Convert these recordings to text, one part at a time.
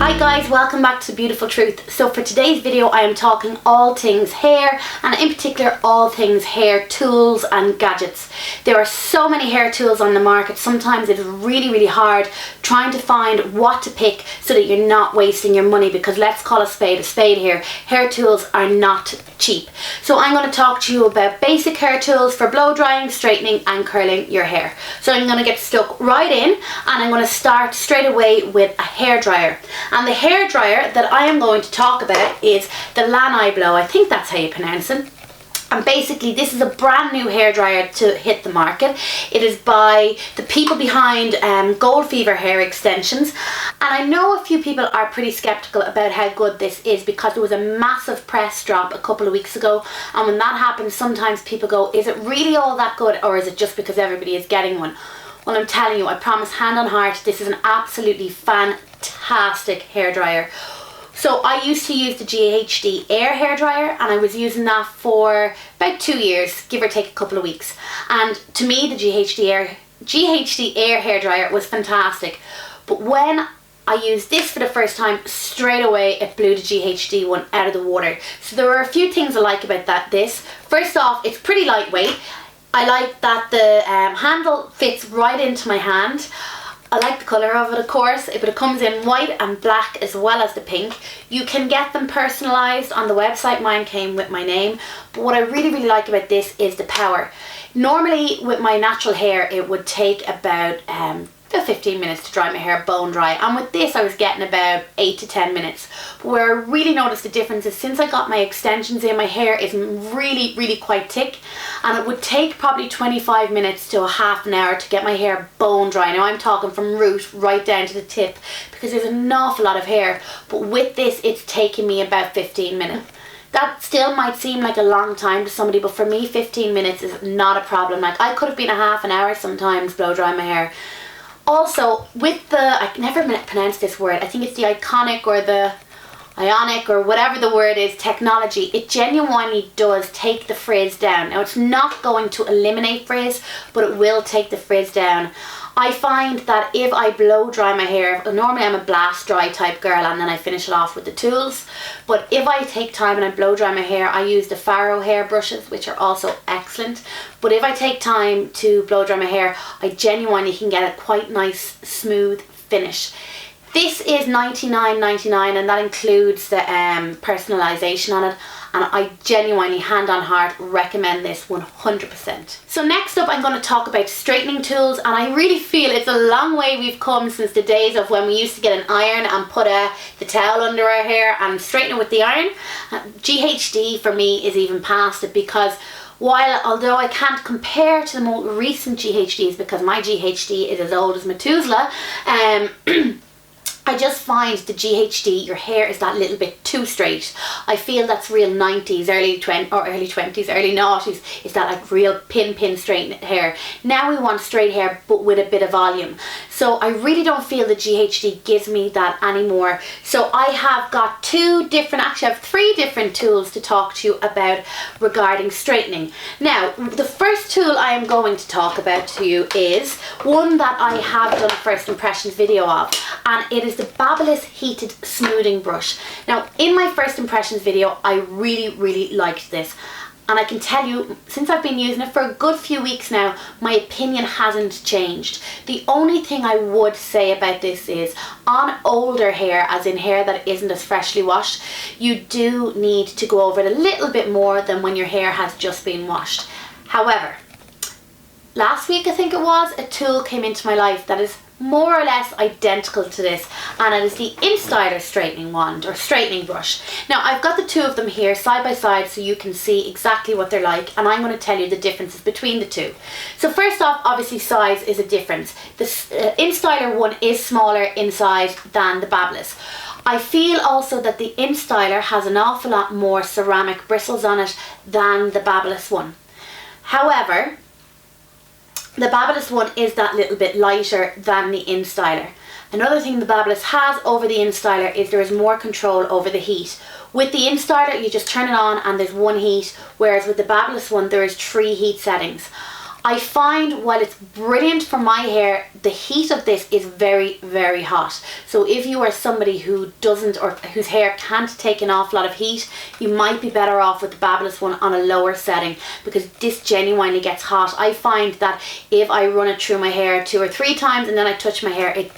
Hi guys, welcome back to Beautiful Truth. So for today's video I am talking all things hair, and in particular all things hair tools and gadgets. There are so many hair tools on the market. Sometimes it's really hard trying to find what to pick so that you're not wasting your money, because let's call a spade here. Hair tools are not cheap. So I'm going to talk to you about basic hair tools for blow drying, straightening and curling your hair. So I'm going to get stuck right in, and I'm going to start straight away with a hair dryer. And the hair dryer that I am going to talk about is the Lanai Blow. I think that's how you pronounce it. And basically this is a brand new hair dryer to hit the market. It is by the people behind Gold Fever Hair Extensions. And I know a few people are pretty skeptical about how good this is, because there was a massive press drop a couple of weeks ago. And when that happens, sometimes people go, is it really all that good, or is it just because everybody is getting one? Well, I'm telling you, I promise, hand on heart, this is an absolutely fantastic hair dryer. So I used to use the GHD Air hair dryer, and I was using that for about 2 years, give or take a couple of weeks. And to me, the GHD Air hair dryer was fantastic. But when I used this for the first time, straight away it blew the GHD one out of the water. So there are a few things I like about this. First off, it's pretty lightweight. I like that the handle fits right into my hand. I like the colour of it, of course, but it comes in white and black as well as the pink. You can get them personalised on the website. Mine came with my name. But what I really like about this is the power. Normally with my natural hair it would take about 15 minutes to dry my hair bone dry, and with this I was getting about 8 to 10 minutes. But where I really noticed the difference is since I got my extensions in, my hair is really quite thick, and it would take probably 25 minutes to a half an hour to get my hair bone dry. Now I'm talking from root right down to the tip, because there's an awful lot of hair, but with this it's taking me about 15 minutes. That still might seem like a long time to somebody, but for me 15 minutes is not a problem. Like, I could have been a half an hour sometimes blow dry my hair. Also, with the, I can never pronounce this word, I think it's the Iconic or the Ionic or whatever the word is, technology, it genuinely does take the frizz down. Now it's not going to eliminate frizz, but it will take the frizz down. I find that if I blow dry my hair, normally I'm a blast dry type girl and then I finish it off with the tools, but if I take time and I blow dry my hair, I use the Faro hair brushes, which are also excellent. But if I take time to blow dry my hair, I genuinely can get a quite nice smooth finish. This is $99.99 and that includes the personalisation on it, and I genuinely, hand on heart, recommend this 100%. So next up I'm going to talk about straightening tools, and I really feel it's a long way we've come since the days of when we used to get an iron and put the towel under our hair and straighten it with the iron. GHD for me is even past it, because although I can't compare to the more recent GHDs because my GHD is as old as Methuselah, I just find the GHD, your hair is that little bit too straight. I feel that's real 90s, early 20s, early noughties. It's that like real pin straight hair. Now we want straight hair but with a bit of volume. So I really don't feel the GHD gives me that anymore. So I have got actually I have 3 different tools to talk to you about regarding straightening. Now, the first tool I am going to talk about to you is one that I have done a first impressions video of, and it is the Babyliss Heated Smoothing Brush. Now, in my first impressions video, I really liked this. And I can tell you, since I've been using it for a good few weeks now, my opinion hasn't changed. The only thing I would say about this is, on older hair, as in hair that isn't as freshly washed, you do need to go over it a little bit more than when your hair has just been washed. However, last week I think it was, a tool came into my life that is more or less identical to this, and it is the InStyler straightening wand, or straightening brush. Now I've got the 2 of them here side by side so you can see exactly what they're like, and I'm going to tell you the differences between the 2. So first off, obviously size is a difference. The InStyler one is smaller in size than the Babyliss. I feel also that the InStyler has an awful lot more ceramic bristles on it than the Babyliss one. However, the Babyliss one is that little bit lighter than the InStyler. Another thing the Babyliss has over the InStyler is there is more control over the heat. With the InStyler you just turn it on and there's one heat, whereas with the Babyliss one there is 3 heat settings. I find while it's brilliant for my hair, the heat of this is very, very hot. So if you are somebody who doesn't, or whose hair can't take an awful lot of heat, you might be better off with the Babyliss one on a lower setting, because this genuinely gets hot. I find that if I run it through my hair 2 or 3 times and then I touch my hair, it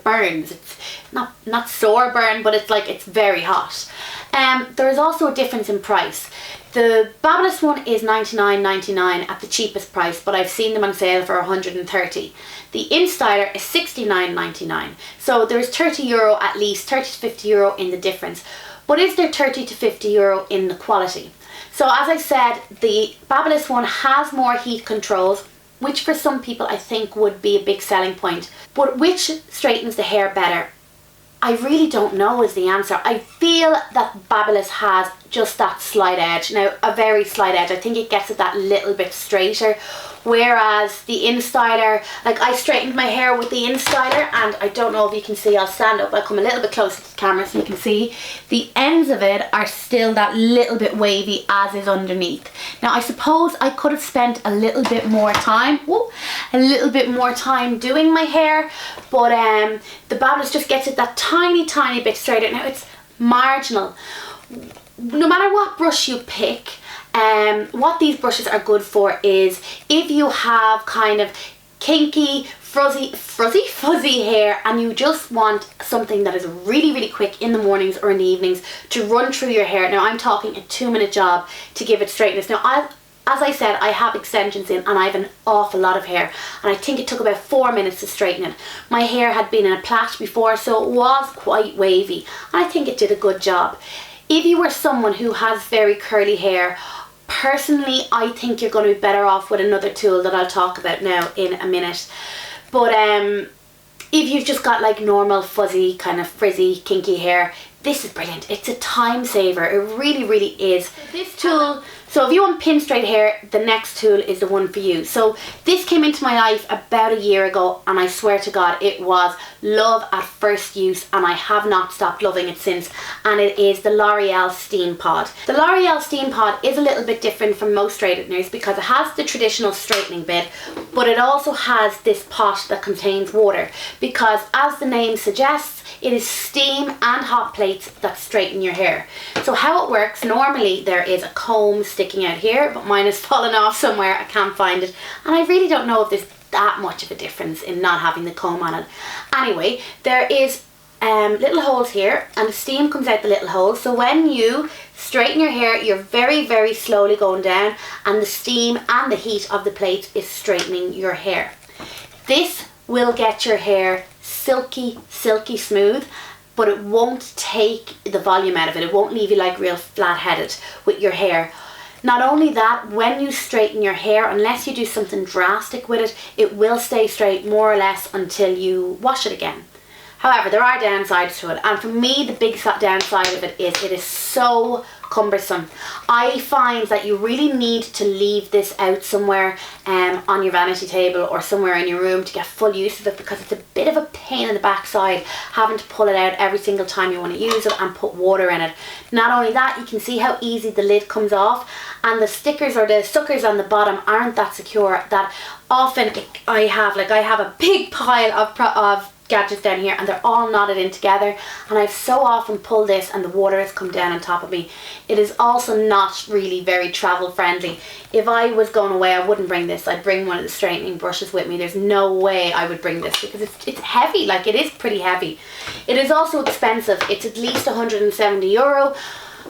burns. It's not sore burn, but it's like, it's very hot. There is also a difference in price. The Babyliss one is $99.99 at the cheapest price, but I've seen them on sale for $130. The InStyler is $69.99. So there's €30 at least, €30 to €50 in the difference. But is there €30 to €50 in the quality? So as I said, the Babyliss one has more heat controls, which for some people I think would be a big selling point. But which straightens the hair better? I really don't know is the answer. I feel that Babyliss has just that slight edge. Now, a very slight edge. I think it gets it that little bit straighter. Whereas the InStyler, like I straightened my hair with the InStyler, and I don't know if you can see, I'll stand up, I'll come a little bit closer to the camera so you can see. The ends of it are still that little bit wavy as is underneath. Now I suppose I could have spent a little bit more time, doing my hair, but the Babyliss just gets it that tiny, tiny bit straighter. Now it's marginal. No matter what brush you pick, what these brushes are good for is if you have kind of kinky, fuzzy hair and you just want something that is really, really quick in the mornings or in the evenings to run through your hair. Now I'm talking a 2-minute job to give it straightness. Now as I said, I have extensions in and I have an awful lot of hair, and I think it took about 4 minutes to straighten it. My hair had been in a plait before, so it was quite wavy, and I think it did a good job. If you were someone who has very curly hair, personally I think you're going to be better off with another tool that I'll talk about now in a minute. But if you've just got like normal fuzzy, kind of frizzy, kinky hair, this is brilliant. It's a time saver. It really, really is. This tool, so if you want pin straight hair, the next tool is the one for you. So this came into my life about a year ago, and I swear to God it was love at first use, and I have not stopped loving it since, and it is the L'Oreal Steam Pod. The L'Oreal Steam Pod is a little bit different from most straighteners because it has the traditional straightening bit, but it also has this pot that contains water, because as the name suggests, it is steam and hot plates that straighten your hair. So how it works, normally there is a comb sticking out here, but mine has fallen off somewhere, I can't find it, and I really don't know if there's that much of a difference in not having the comb on it. Anyway, there is little holes here, and the steam comes out the little holes, so when you straighten your hair, you're very, very slowly going down, and the steam and the heat of the plate is straightening your hair. This will get your hair silky, silky smooth, but it won't take the volume out of it. It won't leave you like real flat-headed with your hair. Not only that, when you straighten your hair, unless you do something drastic with it, it will stay straight more or less until you wash it again. However, there are downsides to it, and for me the big downside of it is so cumbersome. I find that you really need to leave this out somewhere on your vanity table or somewhere in your room to get full use of it, because it's a bit of a pain in the backside having to pull it out every single time you want to use it and put water in it. Not only that, you can see how easy the lid comes off, and the stickers or the suckers on the bottom aren't that secure, that often I have a big pile of gadgets down here and they're all knotted in together, and I've so often pulled this and the water has come down on top of me. It is also not really very travel friendly. If I was going away, I wouldn't bring this. I'd bring one of the straightening brushes with me. There's no way I would bring this because it's heavy. Like, it is pretty heavy. It is also expensive. It's at least €170.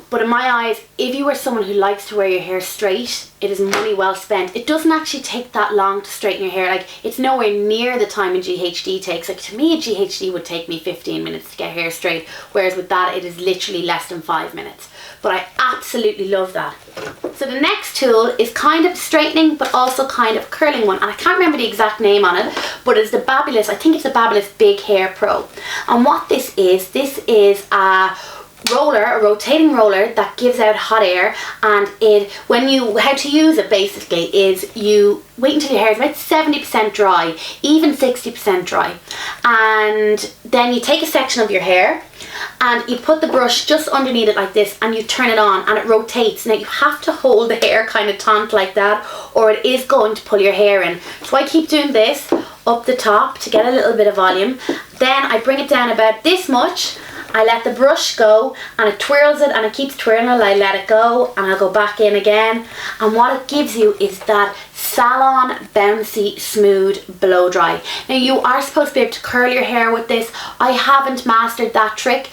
But in my eyes, if you are someone who likes to wear your hair straight, it is money well spent. It doesn't actually take that long to straighten your hair. Like, it's nowhere near the time a GHD takes. Like, to me, a GHD would take me 15 minutes to get hair straight, whereas with that, it is literally less than 5 minutes. But I absolutely love that. So the next tool is kind of straightening, but also kind of curling one. And I can't remember the exact name on it, but it's the Babyliss, I think it's the Babyliss Big Hair Pro. And what this is a roller, a rotating roller that gives out hot air, and how to use it basically is you wait until your hair is about 70% dry, even 60% dry, and then you take a section of your hair and you put the brush just underneath it like this and you turn it on and it rotates. Now you have to hold the hair kind of taut like that or it is going to pull your hair in. So I keep doing this up the top to get a little bit of volume. Then I bring it down about this much. I let the brush go and it twirls it and it keeps twirling it. I let it go and I'll go back in again. And what it gives you is that salon, bouncy, smooth blow dry. Now you are supposed to be able to curl your hair with this. I haven't mastered that trick,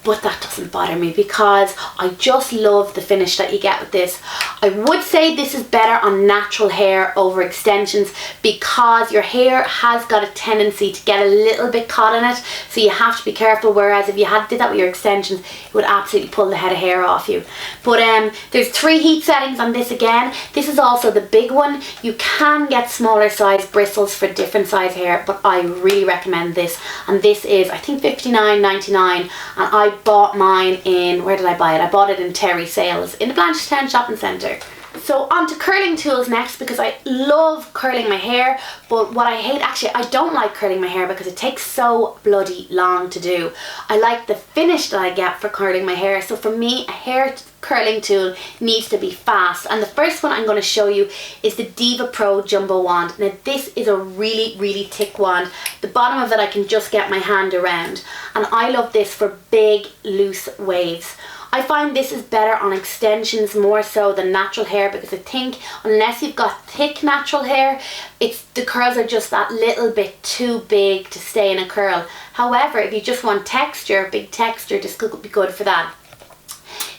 but that doesn't bother me because I just love the finish that you get with this. I would say this is better on natural hair over extensions because your hair has got a tendency to get a little bit caught in it, so you have to be careful, whereas if you did that with your extensions it would absolutely pull the head of hair off you. But there's 3 heat settings on this again. This is also the big one. You can get smaller size bristles for different size hair, but I really recommend this, and this is I think $59.99, and I bought mine in, where did I buy it? I bought it in Terry Sales in the Blanchardstown Shopping Centre. So on to curling tools next, because I love curling my hair, but what I hate, actually I don't like curling my hair because it takes so bloody long to do. I like the finish that I get for curling my hair, so for me a hair curling tool needs to be fast, and the first one I'm going to show you is the DevaPro Jumbo Wand. Now this is a really thick wand. The bottom of it I can just get my hand around, and I love this for big loose waves. I find this is better on extensions more so than natural hair, because I think unless you've got thick natural hair, the curls are just that little bit too big to stay in a curl. However, if you just want texture, big texture, this could be good for that.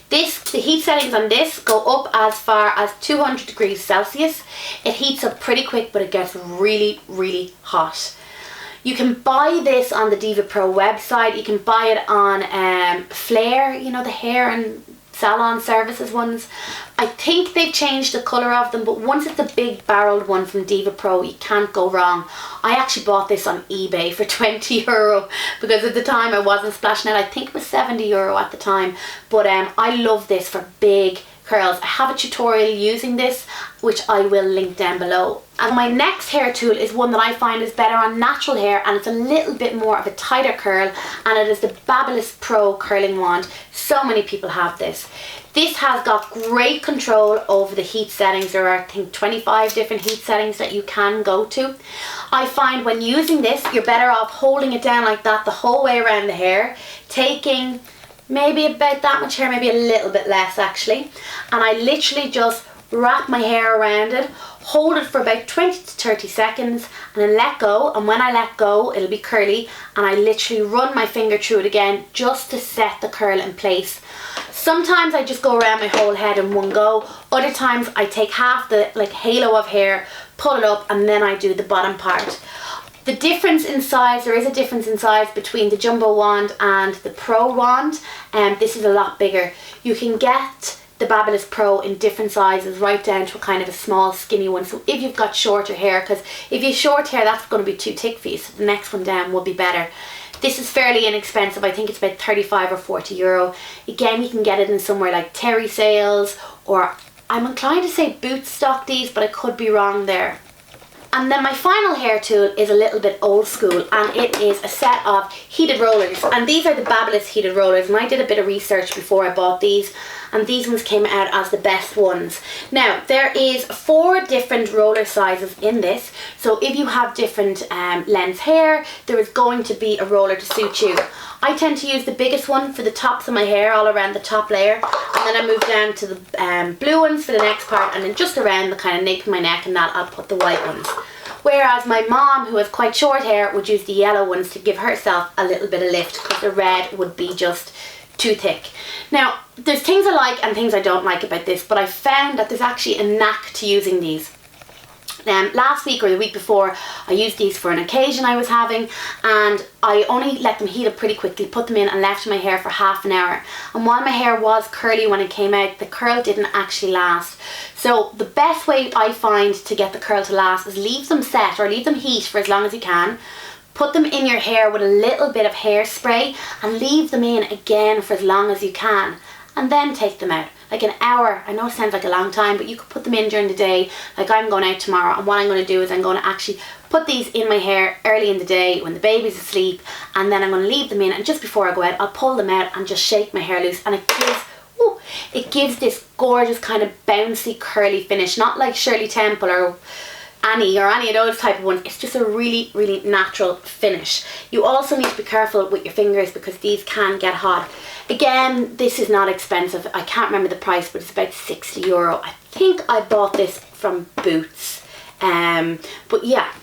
The heat settings on this go up as far as 200 degrees Celsius. It heats up pretty quick, but it gets really hot. You can buy this on the DevaPro website. You can buy it on Flare, you know, the hair and salon services ones. I think they've changed the colour of them, but once it's a big barreled one from DevaPro, you can't go wrong. I actually bought this on eBay for €20 because at the time I wasn't splashing it. I think it was €70 at the time, but I love this for big curls. I have a tutorial using this which I will link down below. And my next hair tool is one that I find is better on natural hair, and it's a little bit more of a tighter curl, and it is the Babyliss Pro curling wand. So many people have this. This has got great control over the heat settings. There are I think 25 different heat settings that you can go to. I find when using this you're better off holding it down like that the whole way around the hair, taking maybe about that much hair, maybe a little bit less actually, and I literally just wrap my hair around it, hold it for about 20 to 30 seconds and then let go, and when I let go it'll be curly, and I literally run my finger through it again just to set the curl in place. Sometimes I just go around my whole head in one go, other times I take half the halo of hair, pull it up, and then I do the bottom part. The difference in size, there is a difference in size between the Jumbo wand and the Pro wand, and this is a lot bigger. You can get the Babyliss Pro in different sizes, right down to a kind of a small skinny one. So if you've got shorter hair, because if you have short hair that's going to be too thick for you, so the next one down will be better. This is fairly inexpensive. I think it's about €35 or €40. Again, you can get it in somewhere like Terry Sales, or I'm inclined to say Boots stock these, but I could be wrong there. And then my final hair tool is a little bit old school, and it is a set of heated rollers, and these are the Babyliss heated rollers, and I did a bit of research before I bought these, and these ones came out as the best ones. Now there is 4 different roller sizes in this, so if you have different length hair, there is going to be a roller to suit you. I tend to use the biggest one for the tops of my hair, all around the top layer, and then I move down to the blue ones for the next part, and then just around the kind of nape of my neck and that I'll put the white ones. Whereas my mom, who has quite short hair, would use the yellow ones to give herself a little bit of lift, because the red would be just too thick. Now there's things I like and things I don't like about this, but I found that there's actually a knack to using these. Last week or the week before I used these for an occasion I was having, and I only let them heat up pretty quickly, put them in and left my hair for half an hour, and while my hair was curly when it came out, the curl didn't actually last. So the best way I find to get the curl to last is leave them set, or leave them heat for as long as you can, Put them in your hair with a little bit of hairspray and leave them in again for as long as you can, and then take them out. Like an hour. I know it sounds like a long time, but you could put them in during the day. Like I'm going out tomorrow, and what I'm going to do is I'm going to actually put these in my hair early in the day when the baby's asleep, and then I'm going to leave them in, and just before I go out I'll pull them out and just shake my hair loose, and it gives this gorgeous kind of bouncy curly finish, not like Shirley Temple or Annie or any of those type of ones. It's just a really, really natural finish. You also need to be careful with your fingers because these can get hot. Again, this is not expensive. I can't remember the price, but it's about €60. I think I bought this from Boots. But yeah.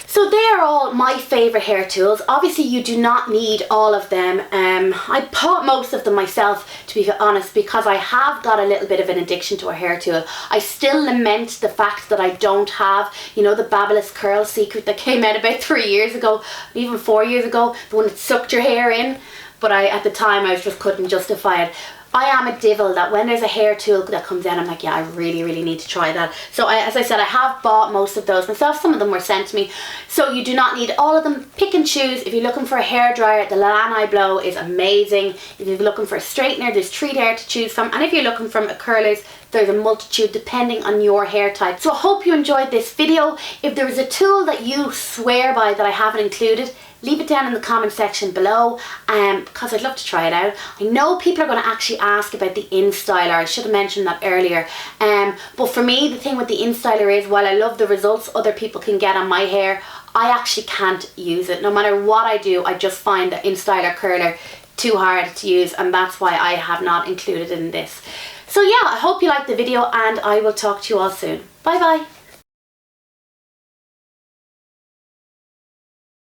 So they are all my favourite hair tools. Obviously you do not need all of them. I bought most of them myself, to be honest, because I have got a little bit of an addiction to a hair tool. I still lament the fact that I don't have, you know, the Babyliss Curl Secret that came out about 3 years ago, even 4 years ago, the one that sucked your hair in. But at the time I just couldn't justify it. I am a devil that when there's a hair tool that comes out, I'm like, yeah, I really, really need to try that. So as I said, I have bought most of those myself. Some of them were sent to me. So you do not need all of them. Pick and choose. If you're looking for a hairdryer, the Lanai Blow is amazing. If you're looking for a straightener, there's Treat Hair to choose from. And if you're looking from a curlers, there's a multitude depending on your hair type. So I hope you enjoyed this video. If there is a tool that you swear by that I haven't included, leave it down in the comment section below, because I'd love to try it out. I know people are going to actually ask about the InStyler. I should have mentioned that earlier. But for me, the thing with the InStyler is, while I love the results other people can get on my hair, I actually can't use it. No matter what I do, I just find the InStyler curler too hard to use, and that's why I have not included it in this. So yeah, I hope you liked the video, and I will talk to you all soon. Bye bye.